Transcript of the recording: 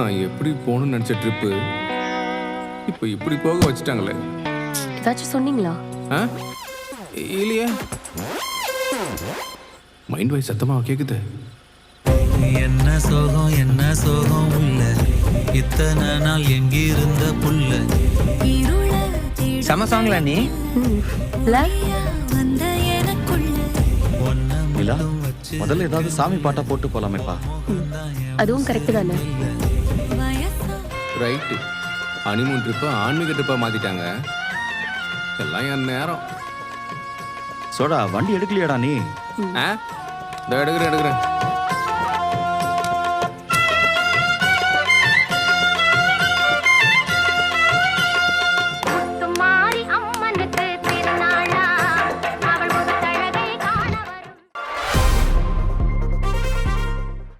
நான் எப்படி போகணும்னு நினச்ச ட்ரிப்பு இப்போ இப்படி போக வச்சுட்டாங்களே. ஏதாச்சும் சொன்னீங்களா? ஆ இல்லையே. மைண்ட் வாய்ஸ் சத்தமாக கேட்குது. என்ன சோகம் உள்ள இத்தனை நாள் எங்கிருந்த புள்ள. செம சாங்ல நீ. நிலா, முதல்ல ஏதாவது சாமி பாட்டா போட்டு போலாமேப்பா. அதுவும் கரெக்ட் தானே. ரைட்டு. ஹனிமூன் ட்ரிப்பை ஆன்மீக ட்ரிப்பை மாற்றிட்டாங்க. எல்லாம் என் நேரம். சோடா, வண்டி எடுக்கலையாடா நீ? ஆ இதோ எடுக்கிறேன்.